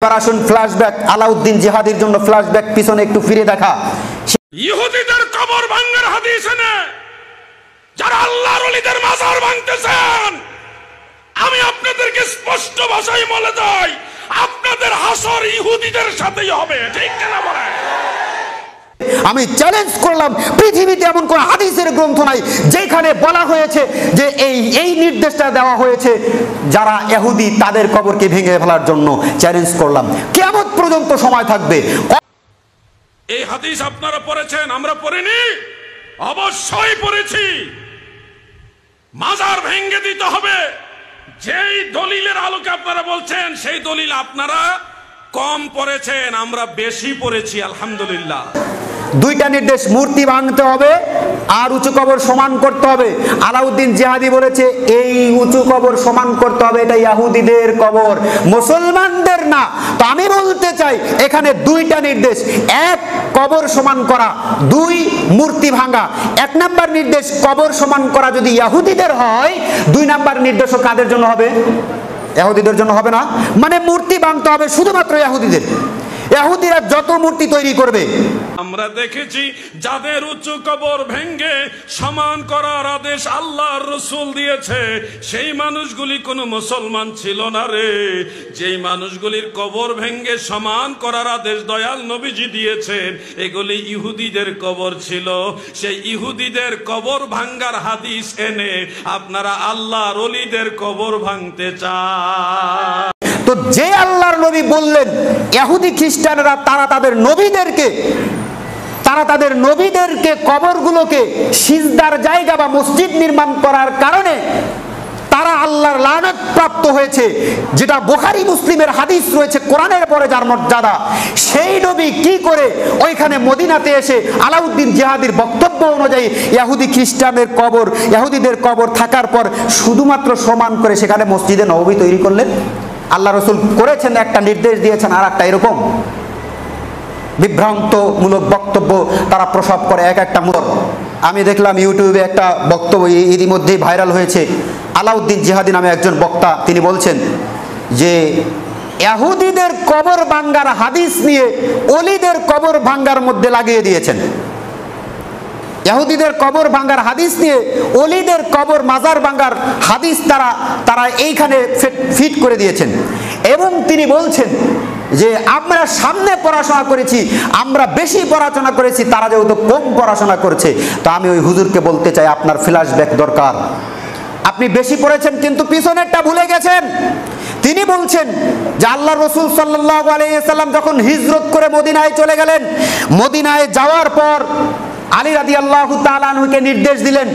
এবার আসুন ফ্ল্যাশব্যাক, আলাউদ্দিন জিহাদির জন্য ফ্ল্যাশব্যাক, পিছনে একটু ফিরে দেখা। ইহুদিদের কবর ভাঙার হাদিস এনে যারা আল্লাহর ওলিদের মাজার ভাঙতেছেন, আমি আপনাদেরকে স্পষ্ট ভাষায় বলে যাই, আপনাদের হাসর ইহুদিদের সাথেই হবে। ঠিক কিনা বলেন? আমি চ্যালেঞ্জ করলাম, পৃথিবীতে এমন কোন হাদিসের গ্রন্থ নাই যেখানে বলা হয়েছে যে এই নির্দেশটা দেওয়া হয়েছে যারা ইহুদি তাদের কবরকে ভেঙে ফেলার জন্য। চ্যালেঞ্জ করলাম, কিয়ামত পর্যন্ত সময় থাকবে। এই হাদিস আপনারা পড়েছেন, আমরা পড়িনি? অবশ্যই পড়েছি। মাজার ভেঙে দিতে হবে, যেই দলিলের আলোকে আপনারা বলছেন সেই দলিল আপনারা কম পড়েছেন, আমরা বেশি পড়েছি আলহামদুলিল্লাহ। দুইটা নির্দেশ, মূর্তি ভাঙতে হবে আর উঁচু কবর সমান করতে হবে। আলাউদ্দিন জিহাদি বলেছে এই উঁচু কবর সমান করতে হবে, এটা ইহুদিদের কবর, মুসলমানদের না। তো আমি বলতে চাই এখানে দুইটা নির্দেশ, এক কবর সমান করা, দুই মূর্তি ভাঙা। এক নাম্বার নির্দেশ কবর সমান করা যদি ইহুদিদের হয়, দুই নাম্বার নির্দেশও কাদের জন্য হবে? ইহুদিদের জন্য হবে না। মানে মূর্তি ভাঙতে হবে শুধুমাত্র ইহুদিদের। ইহুদিরা যত মূর্তি তৈরি করবে, আমরা দেখেছি যাদের উঁচু কবর ভেঙ্গে সমান করার আদেশ আল্লাহর রাসূল দিয়েছে, সেই মানুষগুলি কোনো মুসলমান ছিল না রে। যেই মানুষগুলির কবর ভেঙ্গে সমান করার আদেশ দয়াল নবীজি দিয়েছেন, এগুলি ইহুদিদের কবর ছিল। সেই ইহুদিদের কবর ভাঙ্গার হাদিস এনে আপনারা আল্লাহর ওলিদের কবর ভাঙতে চান। তো যে আল্লাহর নবী বললেন ইহুদি খ্রিস্টানরা তারা তাদের নবীদেরকে কবরগুলোকে সিজদার জায়গা বা মসজিদ নির্মাণ করার কারণে তারা আল্লাহর লানত প্রাপ্ত হয়েছে, যেটা বুখারী মুসলিমের হাদিস রয়েছে, কোরআনের পরে যার মর্যাদা, সেই নবী কি করে ওইখানে মদিনাতে এসে আলাউদ্দিন জিহাদির বক্তব্য অনুযায়ী ইহুদিদের কবর থাকার পর শুধুমাত্র সমান করে সেখানে মসজিদে নববী তৈরি করলেন? আল্লাহ রাসূল করেছেন, একটা নির্দেশ দিয়েছেন, আর একটা এরকম বিভ্রান্তমূলক বক্তব্য তারা প্রসব করে এক একটা মূল। আমি দেখলাম ইউটিউবে একটা বক্তব্য ইতিমধ্যেই ভাইরাল হয়েছে। আলাউদ্দিন জিহাদি নামে একজন বক্তা, তিনি বলছেন যে ইহুদিদের কবর ভাঙ্গার হাদিস নিয়ে ওলিদের কবর ভাঙ্গার মধ্যে লাগিয়ে দিয়েছেন। ইহুদিদের কবর ভাঙ্গার হাদিস নিয়ে ওলিদের কবর মাজার ভাঙ্গার হাদিস তারা এইখানে ফিট করে দিয়েছেন। এবং তিনি বলছেন যে আমরা সামনে পড়াশোনা করেছি, আমরা বেশি পড়াশোনা করেছি, তারা যেহেতু কম পড়াশোনা করছে। তো আমি ওই হুজুরকে বলতে চাই, আপনার ফ্ল্যাশব্যাক দরকার। আপনি বেশি পড়েছেন কিন্তু পিছনেরটা ভুলে গেছেন। তিনি বলছেন যে আল্লাহ রাসূল সাল্লাল্লাহু আলাইহি ওয়াসাল্লাম যখন হিজরত করে মদিনায় চলে গেলেন, মদিনায় যাওয়ার পর আলী রাদিয়াল্লাহু তাআলা আনহুকে নির্দেশ দিলেন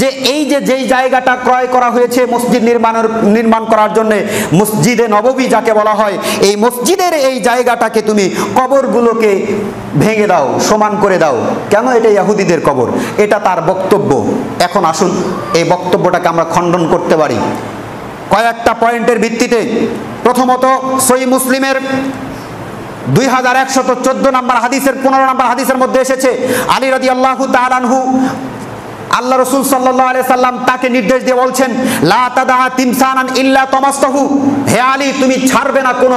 যে যেই জায়গাটা ক্রয় করা হয়েছে মসজিদ নির্মাণ করার জন্য, মসজিদে নববী যাকে বলা হয়, এই মসজিদের এই জায়গাটাকে তুমি কবরগুলোকে ভেঙে দাও, সমান করে দাও। কেন? এটা ইহুদিদের কবর, এটা তার বক্তব্য। এখন আসুন এই বক্তব্যটাকে আমরা খণ্ডন করতে পারি কয়েকটা পয়েন্টের ভিত্তিতে। প্রথমত, সহিহ মুসলিমের 2114 নম্বর হাদিসের 15 নম্বর হাদিসের মধ্যে এসেছে, আলী রাদিয়াল্লাহু তাআলা আনহু, আল্লাহ রাসূল সাল্লাল্লাহু আলাইহি সাল্লাম তাকে নির্দেশ দিয়ে বলছেন, লা তাদা তিমসানান ইল্লা তামাসতাহু, হে আলী তুমি ছাড়বে না কোনো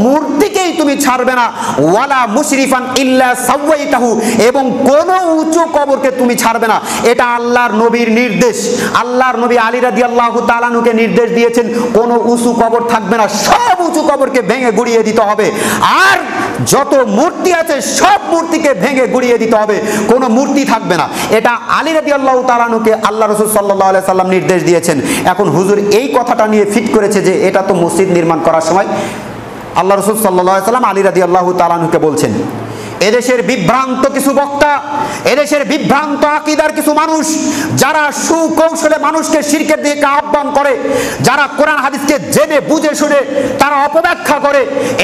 মূর্তিকেই তুমি ছাড়বে না, ওয়ালা মুশরিফান ইল্লা সাওয়াইতাহু, এবং কোন উঁচু কবরকে তুমি ছাড়বে না। এটা আল্লাহর নবীর নির্দেশ। আল্লাহর নবী আলী রাদিয়াল্লাহু তাআলা আনহুকে নির্দেশ দিয়েছেন কোন উঁচু কবর থাকবে না, সব উঁচু কবরকে ভেঙে গুড়িয়ে দিতে হবে। আর যত মূর্তি আছে সব মূর্তিকে ভেঙে গুড়িয়ে দিতে হবে, কোনো মূর্তি থাকবে না। এটা আলী রাদিয়াল্লাহু তাআলা আনহুকে আল্লাহ রাসূল সাল্লাল্লাহু আলাইহি সাল্লাম নির্দেশ দিয়েছেন। এখন হুজুর এই কথাটা নিয়ে ফিট করেছে যে এটা তো মসজিদ নির্মাণ করার সময় আল্লাহ রাসূল সাল্লাল্লাহু আলাইহি সাল্লাম আলী রাদিয়াল্লাহু তাআলা আনহুকে বলছেন। এদেশের বিভ্রান্ত কিছু বক্তা, এদেশের বিভ্রান্ত আকীদার কিছু মানুষ, যারা সুকৌশলে মানুষকে শিরকের দিকে আহ্বান করে, যারা কোরআন হাদিসকে জেনে বুঝে শুনে তারা অপব্যাখ্যা করে,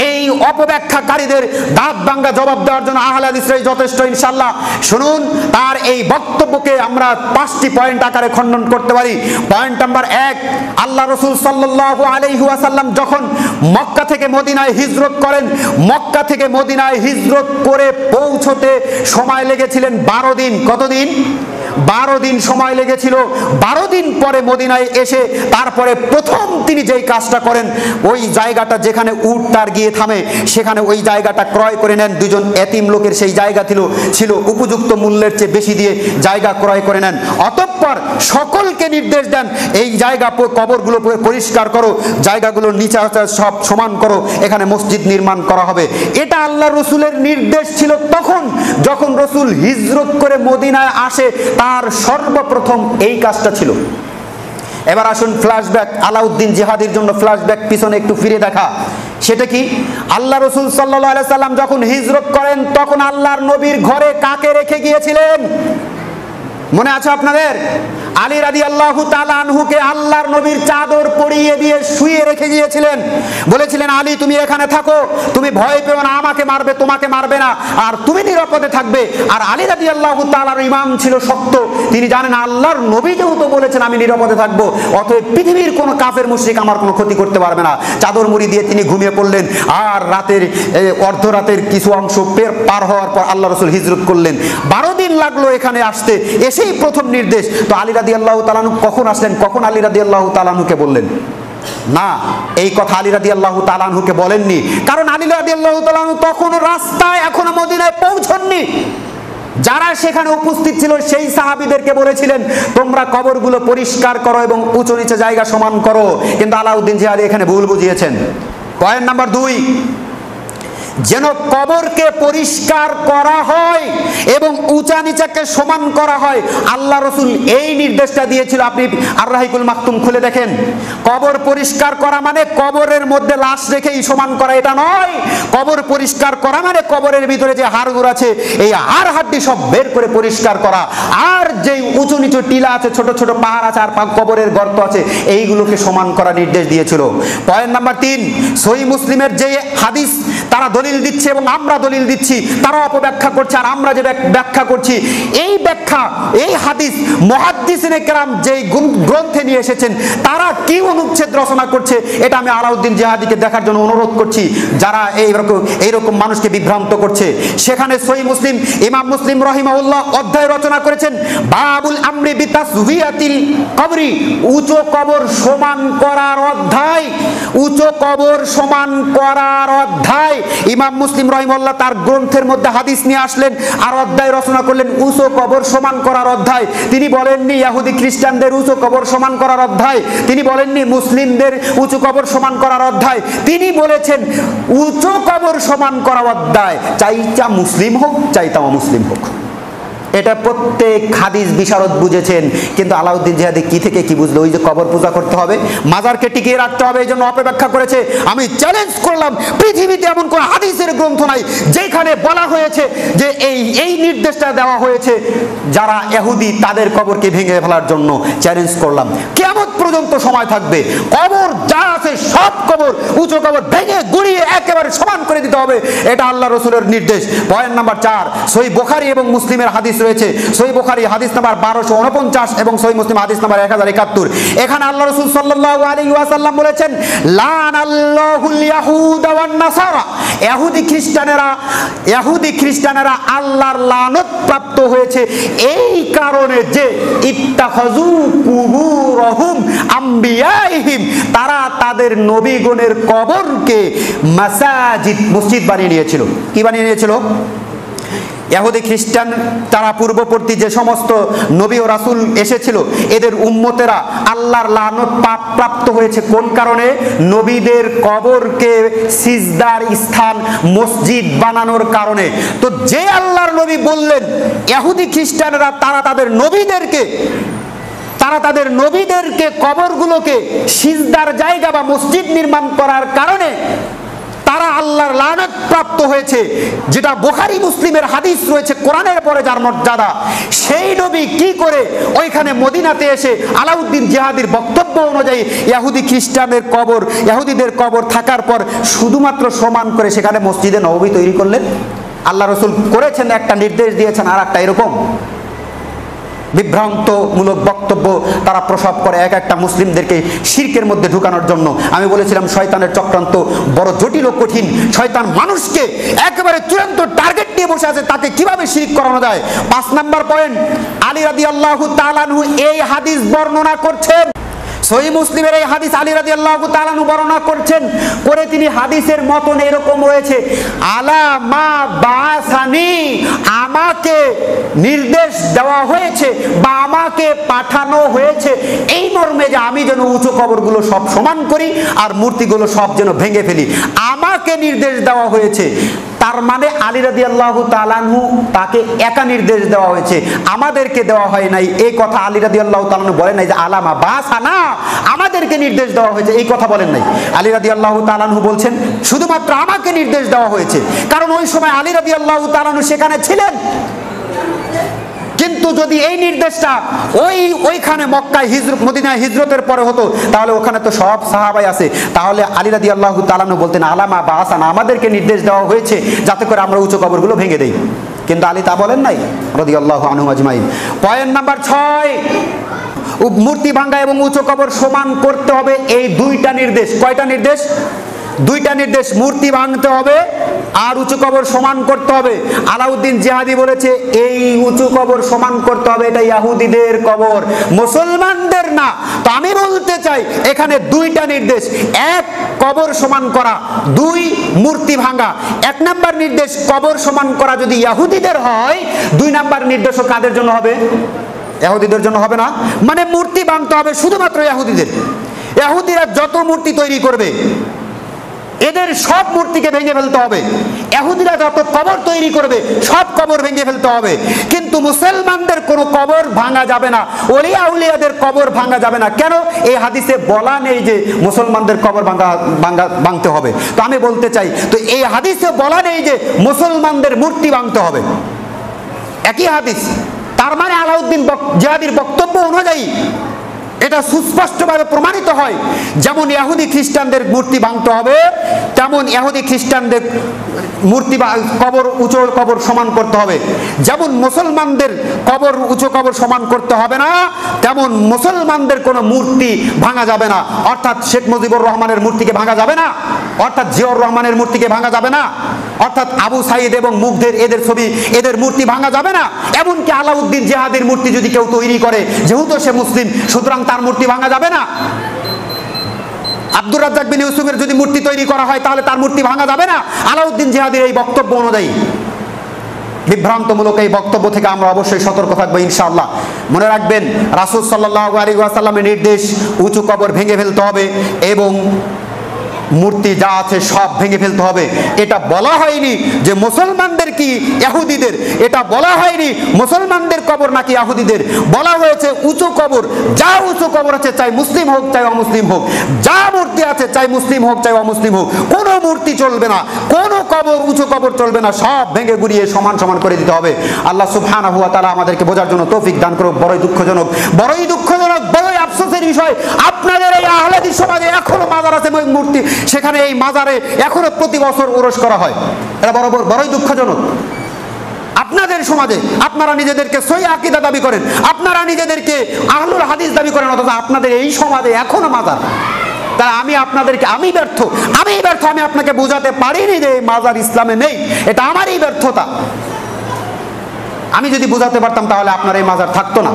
এই অপব্যাখ্যাকারীদের দাঁত ভাঙা জবাব দেওয়ার জন্য আহলে হাদিসরাই যথেষ্ট ইনশাআল্লাহ। শুনুন, তার এই বক্তব্যকে আমরা 5টি পয়েন্ট আকারে খণ্ডন করতে পারি। পয়েন্ট নাম্বার 1, আল্লাহ রাসূল সাল্লাল্লাহু আলাইহি ওয়াসাল্লাম যখন মক্কা থেকে মদিনায় হিজরত করেন, মক্কা থেকে মদিনায় হিজরত করে পৌঁছতে সময় লেগেছিলেন 12 দিন। কতদিন? 12 দিন সময় লেগেছিল। 12 দিন পরে মদিনায় এসে তারপরে প্রথম তিনি যেই কাজটা করেন, ওই জায়গাটা যেখানে উট তার গিয়ে থামে সেখানে ওই জায়গাটা ক্রয় করে নেন। দুজন এতিম লোকের সেই জায়গা ছিল উপযুক্ত মূল্যের চেয়ে বেশি দিয়ে জায়গা ক্রয় করে নেন। অতঃপর সকলকে নির্দেশ দেন, এই জায়গা কবরগুলো পরিষ্কার করো, জায়গাগুলো নিচে সব সমান করো, এখানে মসজিদ নির্মাণ করা হবে। এটা আল্লাহ রসুলের নির্দেশ ছিল তখন যখন রসুল হিজরত করে মদিনায় আসে, তার সর্বপ্রথম এই কাজটা ছিল। এবার আসুন ফ্ল্যাশব্যাক, আলাউদ্দিন জিহাদির জন্য ফ্ল্যাশব্যাক, পিছনে একটু ফিরে দেখা। সেটা কি? আল্লাহ রসুল সাল্লাল্লাহু আলাইহি সাল্লাম যখন হিজরত করেন তখন আল্লাহর নবীর ঘরে কাকে রেখে গিয়েছিলেন? মনে আছে আপনাদের? আলী রাদিয়াল্লাহু তাআলা আনহুকে আল্লাহর নবীর চাদর পরিয়ে দিয়ে শুয়ে রেখে গিয়েছিলেন। বলেছিলেন, আলী তুমি এখানে থাকো, তুমি ভয় পেও না, আমাকে মারবে তোমাকে মারবে না, আর তুমি নিরাপদে থাকবে। আর আলী রাদিয়াল্লাহু তাআলার ঈমান ছিল শক্ত, তিনি জানেন আল্লাহর নবী যেহেতু বলেছেন আমি নিরাপদে থাকবো, অতএব পৃথিবীর কোনো কাফের মুশরিক আমার কোনো ক্ষতি করতে পারবে না। চাদর মুড়ি দিয়ে তিনি ঘুমিয়ে পড়লেন। আর রাতের অর্ধরাতের কিছু অংশ পার হওয়ার পর আল্লাহ রসুল হিজরত করলেন। 12 দিন লাগলো এখানে আসতে, এসেই প্রথম নির্দেশ। তো আলী রাদিয়াল্লাহু তাআলা আনহু কখন আসলেন, কখন আলী রাদিয়াল্লাহু তাআলা আনহুকে বললেন? না, এই কথা আলী রাদিয়াল্লাহু তাআলা আনহুকে বলেননি, কারণ আলী রাদিয়াল্লাহু তাআলা আনহু তখনও রাস্তায়, এখনো মদিনায় পৌঁছননি। যারা সেখানে উপস্থিত ছিল সেই সাহাবীদেরকে বলেছিলেন তোমরা কবরগুলো পরিষ্কার করো এবং উঁচু নিচে জায়গা সমান করো। কিন্তু আলাউদ্দিন জিহাদি এখানে ভুল বুঝিয়েছেন। পয়েন্ট নাম্বার 2, যেন কবরকে পরিষ্কার করা হয় এবং উঁচা নিচাকে সমান করা হয়, আল্লাহ রসুল এই নির্দেশটা দিয়েছিল। আপনি আর রাহিকুল মাকতুম খুলে দেখেন, কবর পরিষ্কার করা মানে কবরের মধ্যে লাশ রেখেই সমান করা এটা নয়। কবর পরিষ্কার করা মানে কবরের ভিতরে যে হাড়গুলো আছে এই হাড় হাড্ডি সব বের করে পরিষ্কার করা, আর যেই উঁচু নিচু টিলা আছে, ছোট ছোট পাহাড় আছে, আর কবরের গর্ত আছে, এইগুলোকে সমান করা নির্দেশ দিয়েছিল। পয়েন্ট নাম্বার 3, সহিহ মুসলিমের যে হাদিস তারা দলিল দিচ্ছে এবং আমরা দলিল দিচ্ছি, তারা অপব্যাখ্যা করছে আর আমরা যে ব্যাখ্যা করছি, এই ব্যাখ্যা এই হাদিস মুহাদ্দিসিনে কেরাম যে গ্রন্থে নিয়ে এসেছেন তারা কি অনুচ্ছেদ রচনা করছে এটা আমি আলাউদ্দিন জিহাদিকে দেখার জন্য অনুরোধ করছি, যারা এইরকম মানুষকে বিভ্রান্ত করছে। সেখানে সহিহ মুসলিম, ইমাম মুসলিম রাহিমাহুল্লাহ অধ্যায় রচনা করেছেন বাবুল আমরি বিতাসওয়িয়াতিল কবরি, উঁচু কবর সমান করার অধ্যায়। উঁচু কবর সমান করার অধ্যায় ইমাম মুসলিম রাহিমাহুল্লাহ তার গ্রন্থের মধ্যে হাদিস নিয়ে আসলেন আর অধ্যায় রচনা করলেন উঁচু কবর সমান করার অধ্যায়। তিনি বলেননি ইহুদি খ্রিস্টানদের উঁচু কবর সমান করার অধ্যায়, তিনি বলেননি মুসলিমদের উঁচু কবর সমান করার অধ্যায়, তিনি বলেছেন উঁচু কবর সমান করার অধ্যায়, চাইটা মুসলিম হোক চাইটা অমুসলিম হোক। এটা প্রত্যেক হাদিস বিশারদ বুঝেছেন, কিন্তু আলাউদ্দিন জিহাদি কি থেকে কি বুঝলো? ওই যে কবর পূজা করতে হবে, মাজারকে টিকিয়ে রাখতে হবে, এই জন্য অপব্যাখ্যা করেছে। আমি চ্যালেঞ্জ করলাম, পৃথিবীতে এমন কোন হাদিসের গ্রন্থ নাই যেখানে বলা হয়েছে যে এই নির্দেশটা দেওয়া হয়েছে যারা ইহুদি তাদের কবরকে ভেঙে ফেলার জন্য। চ্যালেঞ্জ করলাম, কিয়ামত পর্যন্ত সময় থাকবে, কবর যা আছে সব কবর, উঁচু কবর ভেঙে গুড়িয়ে একেবারে সমান করে দিতে হবে, এটা আল্লাহ রসুলের নির্দেশ। পয়েন্ট নাম্বার 4, সহিহ বুখারী এবং মুসলিমের হাদিস রয়েছে। সহিহ বুখারী হাদিস নাম্বার 1249 এবং সহিহ মুসলিম হাদিস নাম্বার 1071। এখানে আল্লাহ রাসূল সাল্লাল্লাহু আলাইহি ওয়াসাল্লাম বলেছেন লানাল্লাহুল ইয়াহুদা ওয়ান নাসারা, ইহুদি খ্রিস্টানেরা আল্লাহর লানত প্রাপ্ত হয়েছে এই কারণে যে ইত্তাখাযু কুবুরহুম আমবিয়াইহিম, তারা তাদের নবীগণের কবরকে মসজিদ বানিয়ে নিয়েছিল। কি বানিয়ে নিয়েছিল? ইহুদি খ্রিস্টান তারা পূর্ববর্তী যে সমস্ত নবী ও রাসূল এসেছিল এদের উম্মতেরা আল্লাহর লানত প্রাপ্ত হয়েছে কোন কারণে? নবীদের কবরকে সিজদার স্থান মসজিদ বানানোর কারণে। তো যে আল্লাহর নবী বললেন ইহুদি খ্রিস্টানরা তারা তাদের নবীদেরকে কবরগুলোকে সিজদার জায়গা বা মসজিদ নির্মাণ করার কারণে তারা আল্লাহর লানত প্রাপ্ত হয়েছে, যেটা বুখারী মুসলিমের হাদিস রয়েছে, কোরআনের পরে যার মর্যাদা, সেই নবী কি করে ওইখানে মদিনাতে এসে আলাউদ্দিন জিহাদির বক্তব্য অনুযায়ী ইহুদিদের কবর থাকার পর শুধুমাত্র সমান করে সেখানে মসজিদে নববী তৈরি করলেন? আল্লাহ রসুল করেছেন একটা, নির্দেশ দিয়েছেন আর একটা, এরকম বিভ্রান্তমূলক বক্তব্য তারা প্রসব করে এক একটা মুসলিমদেরকে শিরকের মধ্যে ঢুকানোর জন্য। আমি বলেছিলাম শয়তানের চক্রান্ত বড় জটিল ও কঠিন। শয়তান মানুষকে একেবারে চূড়ান্ত টার্গেট নিয়ে বসে আছে, তাকে কিভাবে শিরক করানো যায়। 5 নাম্বার পয়েন্ট, আলী রাদিয়াল্লাহু তাআলা আনহু এই হাদিস বর্ণনা করছেন, সহিহ মুসলিমের এই হাদিস আলী রাদিয়াল্লাহু তাআলা আনহু বর্ণনা করছেন, করে তিনি হাদিসের মতন এরকম রয়েছে, আলা মা বাসানি, আমাকে নির্দেশ দেওয়া হয়েছে বা আমাকে পাঠানো হয়েছে এই মর্মে যে আমি যেন উঁচু কবরগুলো সব সমান করি আর মূর্তিগুলো সব যেন ভেঙে ফেলি, আমাকে নির্দেশ দেওয়া হয়েছে। তার মানে আলী রাদিয়াল্লাহু তাআলা আনহু তাকে একা নির্দেশ দেওয়া হয়েছে, আমাদেরকে দেওয়া হয় নাই। এই কথা আলী রাদিয়াল্লাহু তাআলা আনহু বলেন নাই যে আলামা বাসানা, আমাদেরকে নির্দেশ দেওয়া হয়েছে, এই কথা বলেন নাই। আলী রাদিয়াল্লাহু তাআলা আনহু বলছেন শুধুমাত্র আমাকে নির্দেশ দেওয়া হয়েছে, কারণ ওই সময় আলী রাদিয়াল্লাহু তাআলা আনহু সেখানে ছিলেন। কিন্তু যদি এই নির্দেশটা ওইখানে মক্কায় মদিনায় হিজরতের পরে হতো, তাহলে ওখানে তো সব সাহাবাই আছে, তাহলে আলী রাদিয়াল্লাহু তাআলা আনহু বলতেন আলামা বাসানা, আমাদেরকে নির্দেশ দেওয়া হয়েছে যাতে করে আমরা উঁচু কবরগুলো ভেঙে দেই। কিন্তু আলী তা বলেন নাই রাদিয়াল্লাহু আনহু আজমাইন। পয়েন্ট নাম্বার 6, মূর্তি ভাঙা এবং উঁচু কবর সমান করতে হবে, এই 2টা নির্দেশ। কয়টা নির্দেশ? 2টা নির্দেশ। মূর্তি ভাঙতে হবে আর উঁচু কবর সমান করতে হবে। আলাউদ্দিন জিহাদি বলেছে এই উঁচু কবর সমান করতে হবে, এটা ইহুদিদের কবর, মুসলমানদের না। তো আমি বলতে চাই এখানে 2টা নির্দেশ, 1 কবর সমান করা, 2 মূর্তি ভাঙা। 1 নাম্বার নির্দেশ কবর সমান করা যদি ইহুদিদের হয়, 2 নাম্বার নির্দেশও কাদের জন্য হবে? ইহুদিদের জন্য হবে না। মানে মূর্তি ভাঙতে হবে শুধুমাত্র ইহুদিদের। ইহুদিরা যত মূর্তি তৈরি করবে এদের সব মূর্তিকে ভেঙে ফেলতে হবে। ইহুদিরা যত কবর তৈরি করবে সব কবর ভেঙে ফেলতে হবে। কিন্তু মুসলমানদের কোনো কবর ভাঙা যাবে না, ওলিয়া উলিয়াদের কবর ভাঙা যাবে না। কেন? এই হাদিসে বলা নেই যে মুসলমানদের কবর ভাঙতে হবে। তো আমি বলতে চাই, তো এই হাদিসে বলা নেই যে মুসলমানদের মূর্তি ভাঙতে হবে, একই হাদিস। তার মানে আলাউদ্দিন জিহাদির বক্তব্য অনুযায়ী এটা সুস্পষ্টভাবে প্রমাণিত হয়, যেমন ইহুদি খ্রিস্টানদের মূর্তি ভাঙতে হবে, তেমন ইহুদি খ্রিস্টানদের মূর্তি বা কবর উঁচু কবর সমান করতে হবে। যেমন মুসলমানদের কবর উঁচু কবর সমান করতে হবে না, তেমন মুসলমানদের কোনো মূর্তি ভাঙা যাবে না। অর্থাৎ শেখ মুজিবুর রহমানের মূর্তিকে ভাঙা যাবে না, অর্থাৎ জিয়াউর রহমানের মূর্তিকে ভাঙা যাবে না, অর্থাৎ আবু সাইদ এবং মুগ্ধের এদের ছবি এদের মূর্তি ভাঙা যাবে না। এমনকি আলাউদ্দিন জিহাদির মূর্তি যদি কেউ তৈরি করে, যেহেতু সে মুসলিম সুতরাং তার মূর্তি ভাঙা যাবে না। আব্দুর রাজ্জাক বিন ইউসুফের যদি মূর্তি তৈরি করা হয় তাহলে তার মূর্তি ভাঙা যাবে না আলাউদ্দিন জিহাদির এই বক্তব্য অনুযায়ী। বিভ্রান্তমূলক এই বক্তব্য থেকে আমরা অবশ্যই সতর্ক থাকবো ইনশাআল্লাহ। মনে রাখবেন রাসূল সাল্লাল্লাহু আলাইহি ওয়াসাল্লামের নির্দেশ উঁচু কবর ভেঙে ফেলতে হবে এবং মূর্তি যা আছে সব ভেঙে ফেলতে হবে। এটা বলা হয়নি যে মুসলমানদের কি ইহুদিদের, এটা বলা হয়নি মুসলমানদের কবর নাকি ইহুদিদের, বলা হয়েছে উঁচু কবর, যা উঁচু কবর আছে চাই মুসলিম হোক চাই অমুসলিম হোক, যা মূর্তি আছে চাই মুসলিম হোক চাই অমুসলিম হোক, কোনো মূর্তি চলবে না, কোনো কবর উঁচু কবর চলবে না, সব ভেঙে গুড়িয়ে সমান সমান করে দিতে হবে। আল্লাহ সুবহানাহু ওয়া তাআলা আমাদেরকে বোঝার জন্য তৌফিক দান করুক। বড়ই দুঃখজনক, বড়ই দুঃখজনক, বড়ই আফসোসের বিষয়, আপনাদের এই আহলে হাদিস সমাজে এখনো মাজার আছে মূর্তি, সেখানে এই মাজারে এখনো প্রতি বছর উরস করা হয়। এটা বড়ই দুঃখজনক। আপনাদের সমাজে আপনারা নিজেদেরকে সহিহ আকীদা দাবি করেন, আপনারা নিজেদেরকে আহলুল হাদিস দাবি করেন, অথচ আপনাদের এই সমাজে এখনো মাজার। তাই আমি ব্যর্থ, আমি আপনাকে বোঝাতে পারিনি যে এই মাজার ইসলামে নেই, এটা আমারই ব্যর্থতা। আমি যদি বোঝাতে পারতাম তাহলে আপনার এই মাজার থাকতো না।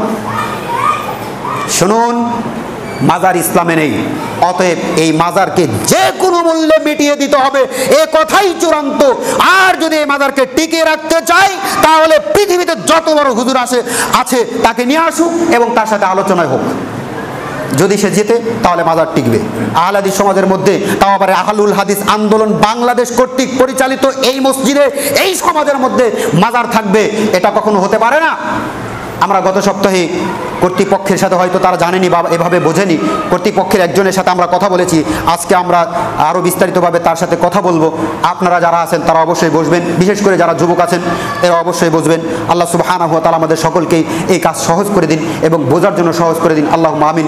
শুনুন, মাজার ইসলামে নেই, অতএব এই মাজারকে যে কোনো মূল্যে মিটিয়ে দিতে হবে, এ কথাই চূড়ান্ত। আর যদি এই মাজারকে টিকিয়ে রাখতে চাই তাহলে পৃথিবীতে যত বড় হুজুর আছে তাকে নিয়ে আসুক এবং তার সাথে আলোচনায় হোক। যদি সে জেতে তাহলে মাজার টিকবে। আহলে হাদিস সমাজের মধ্যে, তাও আবার আহলুল হাদিস আন্দোলন বাংলাদেশ কর্তৃক পরিচালিত এই মসজিদে, এই সমাজের মধ্যে মাজার থাকবে, এটা কখনো হতে পারে না। আমরা গত সপ্তাহে কর্তৃপক্ষের সাথে, হয়তো তারা জানেনি বা এভাবে বোঝেনি, কর্তৃপক্ষের একজনের সাথে আমরা কথা বলেছি। আজকে আমরা আরও বিস্তারিতভাবে তার সাথে কথা বলবো। আপনারা যারা আছেন তারা অবশ্যই বসবেন, বিশেষ করে যারা যুবক আছেন এরা অবশ্যই বসবেন। আল্লাহ সুবহানাহু ওয়া তাআলা আমাদের সকলকেই এই কাজ সহজ করে দিন এবং বোঝার জন্য সহজ করে দিন। আল্লাহুম্মা আমিন।